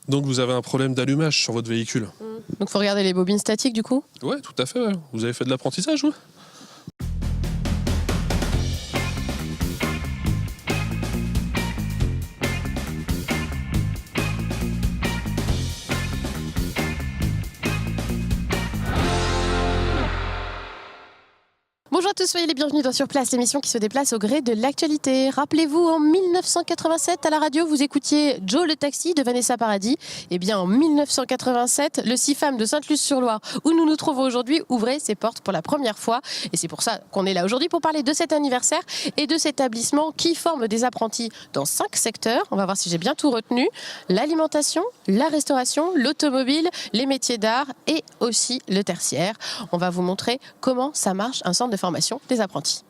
Donc vous avez un problème d'allumage sur votre véhicule. Donc il faut regarder les bobines statiques du coup. Ouais, tout à fait. Ouais. Vous avez fait de l'apprentissage, vous ? Bonjour à tous, soyez les bienvenus dans Sur Place, l'émission qui se déplace au gré de l'actualité. Rappelez-vous, en 1987, à la radio, vous écoutiez Joe le taxi de Vanessa Paradis. Et bien en 1987, le CIFAM de Sainte-Luce-sur-Loire, où nous nous trouvons aujourd'hui, ouvrait ses portes pour la première fois. Et c'est pour ça qu'on est là aujourd'hui, pour parler de cet anniversaire et de cet établissement qui forme des apprentis dans 5 secteurs. On va voir si j'ai bien tout retenu. L'alimentation, la restauration, l'automobile, les métiers d'art et aussi le tertiaire. On va vous montrer comment ça marche, un centre de formation des apprentis.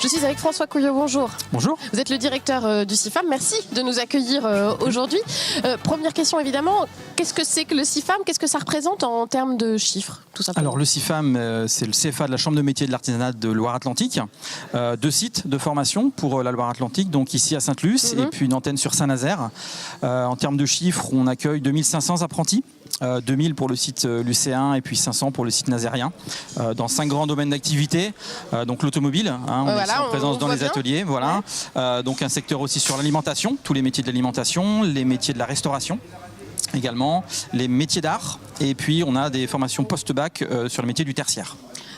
Je suis avec François Couillot, bonjour. Bonjour. Vous êtes le directeur du CIFAM, merci de nous accueillir aujourd'hui. Première question évidemment, qu'est-ce que c'est que le CIFAM? Qu'est-ce que ça représente en termes de chiffres, tout simplement? Alors le CIFAM, c'est le CFA de la Chambre de métiers de l'artisanat de Loire-Atlantique. 2 sites de formation pour la Loire-Atlantique, donc ici à Sainte-Luce, et puis une antenne sur Saint-Nazaire. En termes de chiffres, on accueille 2500 apprentis. 2000 pour le site lucéen et puis 500 pour le site nazérien, dans 5 grands domaines d'activité, donc l'automobile, on est en présence dans les ateliers, voilà. Donc un secteur aussi sur l'alimentation, tous les métiers de l'alimentation, les métiers de la restauration également, les métiers d'art, et puis on a des formations post-bac sur le métier du tertiaire.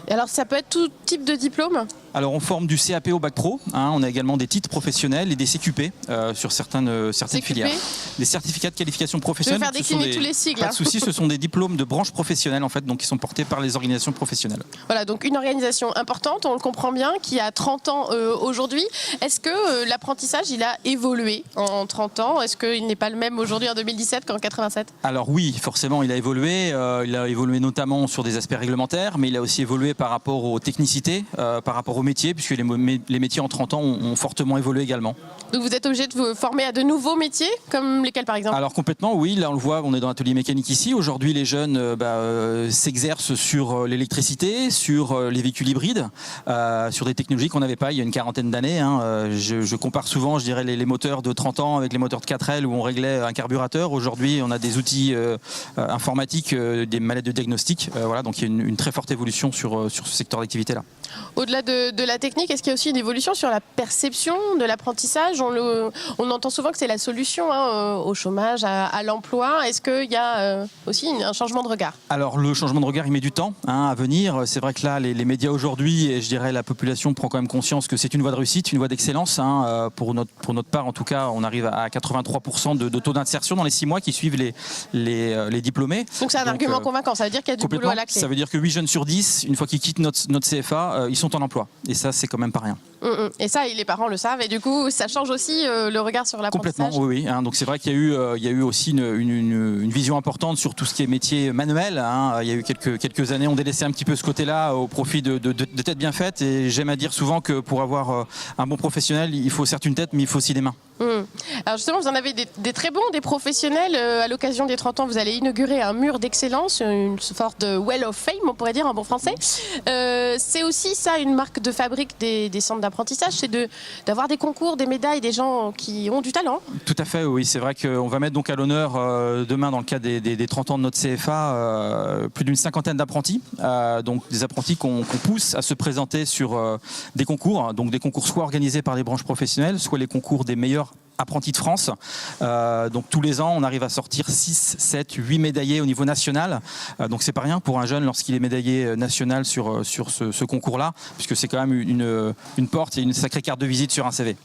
Et alors ça peut être tout type de diplôme? Alors on forme du CAP au bac pro, on a également des titres professionnels et des CQP sur certaines filières. Des certificats de qualification professionnelle. Je vais faire décliner tous les sigles. Pas de souci, ce sont des diplômes de branches professionnelles en fait, donc qui sont portés par les organisations professionnelles. Voilà, donc une organisation importante, on le comprend bien, qui a 30 ans aujourd'hui. Est-ce que l'apprentissage il a évolué en 30 ans? Est-ce qu'il n'est pas le même aujourd'hui en 2017 qu'en 87? Alors oui, forcément il a évolué notamment sur des aspects réglementaires, mais il a aussi évolué par rapport aux technicités, par rapport aux métiers, puisque les métiers en 30 ans ont fortement évolué également. Donc vous êtes obligé de vous former à de nouveaux métiers, comme lesquels par exemple? Alors complètement, oui, là on le voit, on est dans l'atelier mécanique ici. Aujourd'hui les jeunes s'exercent sur l'électricité, sur les véhicules hybrides, sur des technologies qu'on n'avait pas il y a une quarantaine d'années. Je compare souvent, je dirais, les moteurs de 30 ans avec les moteurs de 4L où on réglait un carburateur. Aujourd'hui on a des outils informatiques, des manettes de diagnostic, voilà, donc il y a une très forte évolution sur ce secteur d'activité-là. Au-delà de la technique, est-ce qu'il y a aussi une évolution sur la perception de l'apprentissage? On entend souvent que c'est la solution au chômage, à l'emploi. Est-ce qu'il y a aussi un changement de regard? Alors le changement de regard, il met du temps à venir. C'est vrai que là, les médias aujourd'hui, et je dirais la population prend quand même conscience que c'est une voie de réussite, une voie d'excellence. Pour notre part, en tout cas, on arrive à 83% de taux d'insertion dans les 6 mois qui suivent les diplômés. Donc c'est un argument convaincant, ça veut dire qu'il y a du boulot à la clé. Ça veut dire que 8 jeunes sur 10, une fois qu'ils quittent notre CFA, ils sont en emploi. Et ça, c'est quand même pas rien. Et ça, les parents le savent. Et du coup, ça change aussi le regard sur l'apprentissage. Complètement, oui. Donc c'est vrai qu'il y a eu aussi une vision importante sur tout ce qui est métier manuel. Il y a eu quelques années, on délaissait un petit peu ce côté-là au profit de têtes bien faites. Et j'aime à dire souvent que pour avoir un bon professionnel, il faut certes une tête, mais il faut aussi des mains. Alors justement, vous en avez des très bons, des professionnels. À l'occasion des 30 ans, vous allez inaugurer un mur d'excellence, une sorte de Well of Fame, on pourrait dire en bon français. C'est aussi ça, une marque de fabrique des centres d'apprentissage, c'est d'avoir des concours, des médailles, des gens qui ont du talent. Tout à fait, oui. C'est vrai qu'on va mettre donc à l'honneur demain, dans le cadre des 30 ans de notre CFA, plus d'une 50aine d'apprentis. Donc des apprentis qu'on pousse à se présenter sur des concours. Donc des concours soit organisés par les branches professionnelles, soit les concours des meilleurs apprentis de France. Donc tous les ans, on arrive à sortir 6, 7, 8 médaillés au niveau national. Donc c'est pas rien pour un jeune lorsqu'il est médaillé national sur ce concours-là, puisque c'est quand même une porte et une sacrée carte de visite sur un CV.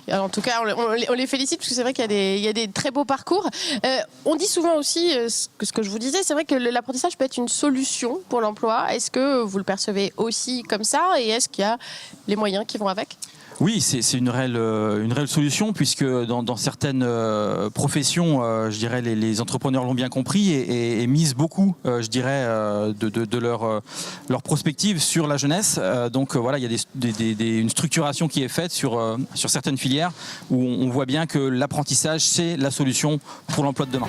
Alors, en tout cas, on les félicite, parce que c'est vrai qu'il y a des très beaux parcours. On dit souvent aussi, ce que je vous disais, c'est vrai que l'apprentissage peut être une solution pour l'emploi. Est-ce que vous le percevez aussi comme ça, et est-ce qu'il y a les moyens qui vont avec? Oui, c'est une réelle solution, puisque dans certaines professions, je dirais, les entrepreneurs l'ont bien compris et misent beaucoup, je dirais, de leur prospective sur la jeunesse. Donc voilà, il y a une structuration qui est faite sur certaines filières où on voit bien que l'apprentissage, c'est la solution pour l'emploi de demain.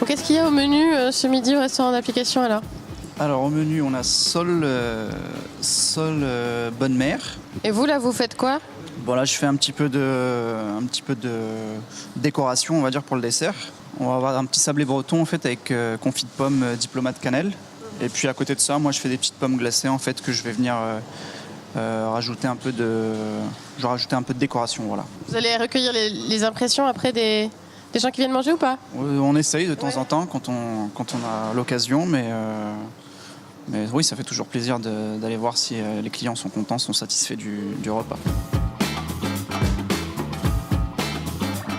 Bon, qu'est-ce qu'il y a au menu ce midi au restaurant d'application alors? Alors au menu, on a Sol Bonne Mère. Et vous là, vous faites quoi? Bon là, je fais un petit peu de décoration, on va dire, pour le dessert. On va avoir un petit sablé breton en fait avec confit de pommes, diplomate cannelle. Et puis à côté de ça, moi je fais des petites pommes glacées en fait que je vais venir rajouter un peu de décoration, voilà. Vous allez recueillir les impressions après des gens qui viennent manger ou pas? On essaye de temps en temps quand on a l'occasion, mais oui, ça fait toujours plaisir d'aller voir si les clients sont contents, sont satisfaits du repas.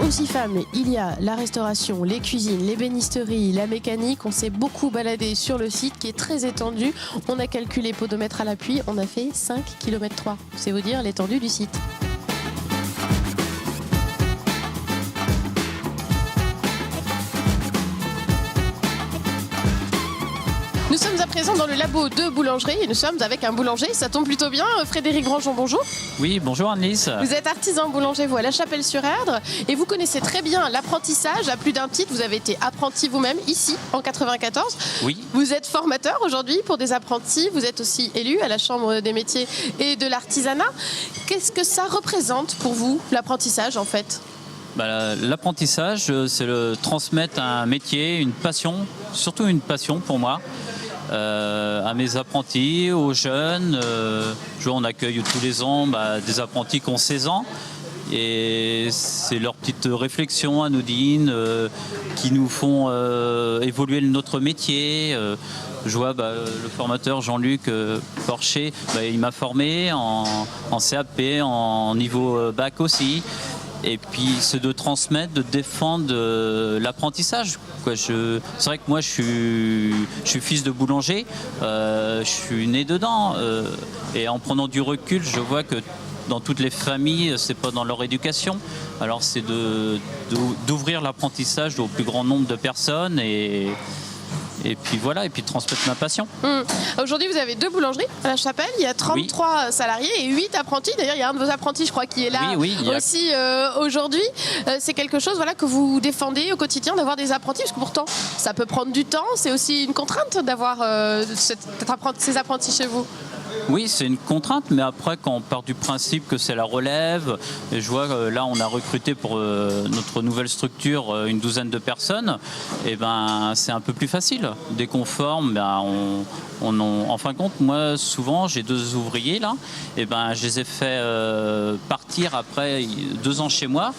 Aussi femmes, il y a la restauration, les cuisines, l'ébénisterie, la mécanique. On s'est beaucoup baladé sur le site qui est très étendu. On a calculé podomètre à l'appui, on a fait 5 km 3. C'est vous dire l'étendue du site. Nous sommes à présent dans le labo de boulangerie et nous sommes avec un boulanger. Ça tombe plutôt bien. Frédéric Grandjean, bonjour. Oui, bonjour Annelise. Vous êtes artisan boulanger, vous, à La Chapelle-sur-Erdre, et vous connaissez très bien l'apprentissage à plus d'un titre. Vous avez été apprenti vous-même ici en 94. Oui. Vous êtes formateur aujourd'hui pour des apprentis. Vous êtes aussi élu à la Chambre des métiers et de l'artisanat. Qu'est-ce que ça représente pour vous, l'apprentissage en fait? L'apprentissage, c'est transmettre un métier, une passion, surtout une passion pour moi. À mes apprentis, aux jeunes. On accueille tous les ans des apprentis qui ont 16 ans. Et c'est leurs petites réflexions anodines qui nous font évoluer notre métier. Je vois le formateur Jean-Luc Porcher, il m'a formé en CAP, en niveau bac aussi. Et puis c'est de transmettre, de défendre l'apprentissage. C'est vrai que moi je suis fils de boulanger, je suis né dedans. Et en prenant du recul, je vois que dans toutes les familles, c'est pas dans leur éducation. Alors c'est d'ouvrir l'apprentissage au plus grand nombre de personnes et puis voilà, et puis transmettre ma passion. Aujourd'hui, vous avez 2 boulangeries à La Chapelle. Il y a 33 salariés et 8 apprentis. D'ailleurs, il y a un de vos apprentis, je crois, qui est là aussi aujourd'hui. C'est quelque chose que vous défendez au quotidien, d'avoir des apprentis, parce que pourtant, ça peut prendre du temps. C'est aussi une contrainte d'avoir ces apprentis chez vous. Oui, c'est une contrainte, mais après, quand on part du principe que c'est la relève, et je vois là, on a recruté pour notre nouvelle structure une douzaine de personnes, et c'est un peu plus facile. Dès qu'on forme, en fin de compte, moi, souvent, j'ai 2 ouvriers là, et je les ai fait partir après 2 ans chez moi.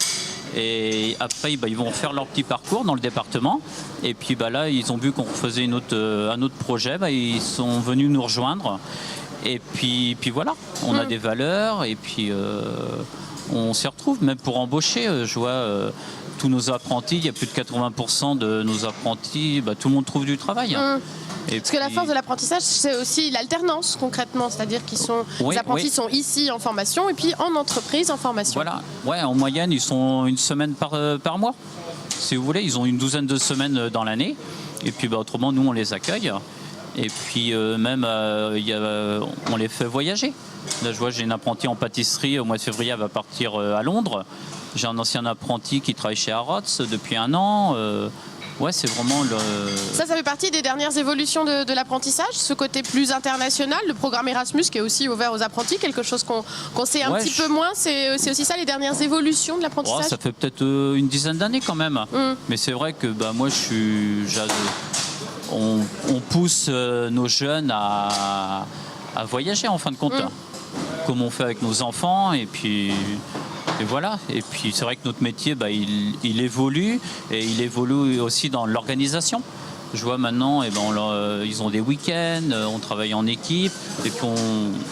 Et après, ils vont faire leur petit parcours dans le département. Et puis là, ils ont vu qu'on faisait un autre projet. Ils sont venus nous rejoindre. Et puis voilà, on a des valeurs. Et puis on s'y retrouve. Même pour embaucher, je vois tous nos apprentis, il y a plus de 80% de nos apprentis, tout le monde trouve du travail. Parce que la force de l'apprentissage, c'est aussi l'alternance concrètement, c'est-à-dire qu'ils les apprentis sont ici en formation et puis en entreprise en formation. Voilà, en moyenne, ils sont une semaine par mois. Si vous voulez, ils ont une douzaine de semaines dans l'année. Et puis autrement, nous, on les accueille. Et puis même, on les fait voyager. Là, je vois, j'ai une apprentie en pâtisserie, au mois de février, elle va partir à Londres. J'ai un ancien apprenti qui travaille chez Harrods depuis 1 an. C'est vraiment Ça fait partie des dernières évolutions de l'apprentissage, ce côté plus international, le programme Erasmus qui est aussi ouvert aux apprentis, quelque chose qu'on sait un petit peu moins. C'est aussi ça, les dernières évolutions de l'apprentissage. Ça fait peut-être une dizaine d'années quand même. Mais c'est vrai que moi, on pousse nos jeunes à voyager en fin de compte, comme on fait avec nos enfants. Et voilà. Et puis c'est vrai que notre métier, il évolue et il évolue aussi dans l'organisation. Je vois maintenant, ils ont des week-ends, on travaille en équipe et puis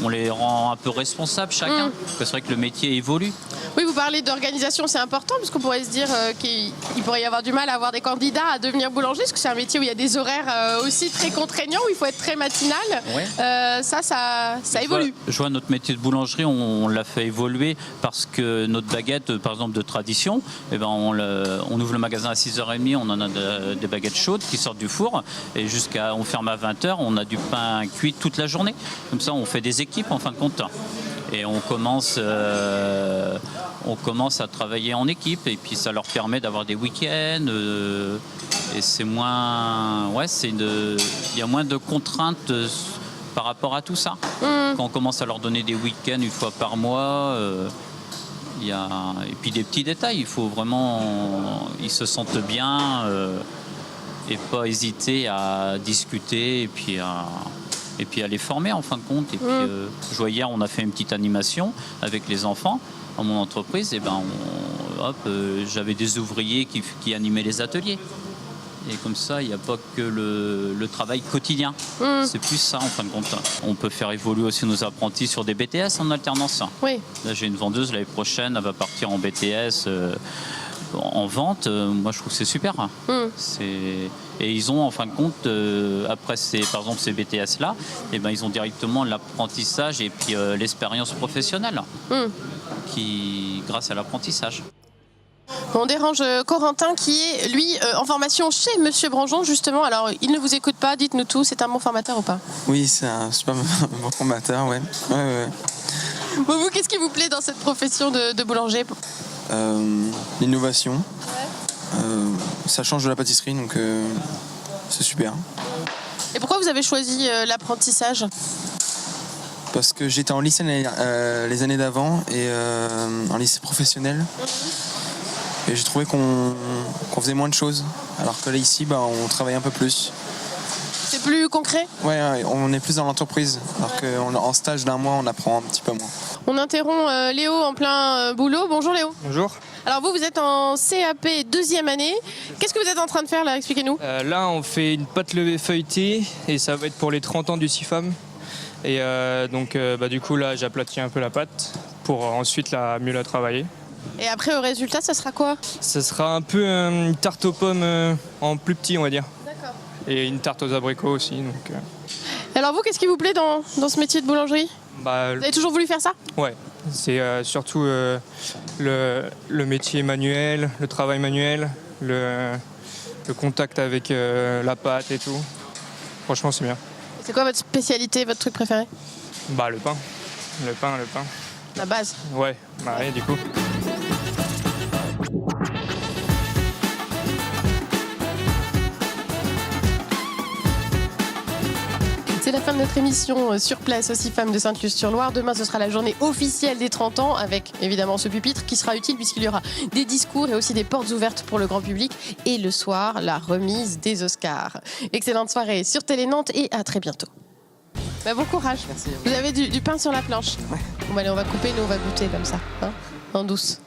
on les rend un peu responsables chacun. Parce que c'est vrai que le métier évolue. Oui, vous parlez d'organisation, c'est important parce qu'on pourrait se dire qu'il pourrait y avoir du mal à avoir des candidats à devenir boulanger, parce que c'est un métier où il y a des horaires aussi très contraignants, où il faut être très matinal. Ça évolue. Je vois notre métier de boulangerie, on l'a fait évoluer parce que notre baguette, par exemple de tradition, on ouvre le magasin à 6h30, on en a des baguettes chaudes qui sortent du four et on ferme à 20h, on a du pain cuit toute la journée. Comme ça, on fait des équipes en fin de compte. Et on commence à travailler en équipe et puis ça leur permet d'avoir des week-ends et c'est moins, il y a moins de contraintes par rapport à tout ça. Quand on commence à leur donner des week-ends une fois par mois, et puis des petits détails, il faut vraiment, ils se sentent bien et pas hésiter à discuter et puis à les former en fin de compte. Et puis, je vois hier, on a fait une petite animation avec les enfants dans mon entreprise. Et j'avais des ouvriers qui animaient les ateliers. Et comme ça, il n'y a pas que le travail quotidien. C'est plus ça en fin de compte. On peut faire évoluer aussi nos apprentis sur des BTS en alternance. Oui. Là, j'ai une vendeuse l'année prochaine, elle va partir en BTS. En vente, moi je trouve que c'est super. Et ils ont en fin de compte, après par exemple ces BTS-là, ils ont directement l'apprentissage et puis l'expérience professionnelle grâce à l'apprentissage. On dérange Corentin qui est, lui, en formation chez Monsieur Branjon, justement. Alors, il ne vous écoute pas, dites-nous tout, c'est un bon formateur ou pas? Oui, c'est un super bon formateur, ouais. Bon, vous, qu'est-ce qui vous plaît dans cette profession de boulanger? L'innovation. Ça change de la pâtisserie, donc c'est super. Et pourquoi vous avez choisi l'apprentissage? Parce que j'étais en lycée les années d'avant et en lycée professionnel. Et j'ai trouvé qu'on faisait moins de choses. Alors que là, ici, on travaille un peu plus. C'est plus concret? Ouais, on est plus dans l'entreprise. Alors qu'en stage d'un mois, on apprend un petit peu moins. On interrompt Léo en plein boulot. Bonjour Léo. Bonjour. Alors vous êtes en CAP 2e année. Qu'est-ce que vous êtes en train de faire là? Expliquez-nous. Là, on fait une pâte levée feuilletée et ça va être pour les 30 ans du CIFAM. Et du coup, là, j'aplatis un peu la pâte pour ensuite mieux la travailler. Et après, au résultat, ça sera quoi? Ça sera un peu une tarte aux pommes en plus petit, on va dire. D'accord. Et une tarte aux abricots aussi. Alors vous, qu'est-ce qui vous plaît dans ce métier de boulangerie? Vous avez toujours voulu faire ça? Ouais, c'est surtout le métier manuel, le travail manuel, le contact avec la pâte et tout. Franchement, c'est bien. C'est quoi votre spécialité, votre truc préféré? Le pain. Le pain. La base. Ouais, du coup. C'est la fin de notre émission sur place au CIFAM de Sainte-Luce-sur-Loire. Demain, ce sera la journée officielle des 30 ans avec évidemment ce pupitre qui sera utile puisqu'il y aura des discours et aussi des portes ouvertes pour le grand public. Et le soir, la remise des Oscars. Excellente soirée sur Télé Nantes et à très bientôt. Bon courage. Merci. Vous avez du pain sur la planche. Ouais. Bon, allez, on va couper, nous on va goûter comme ça, en douce.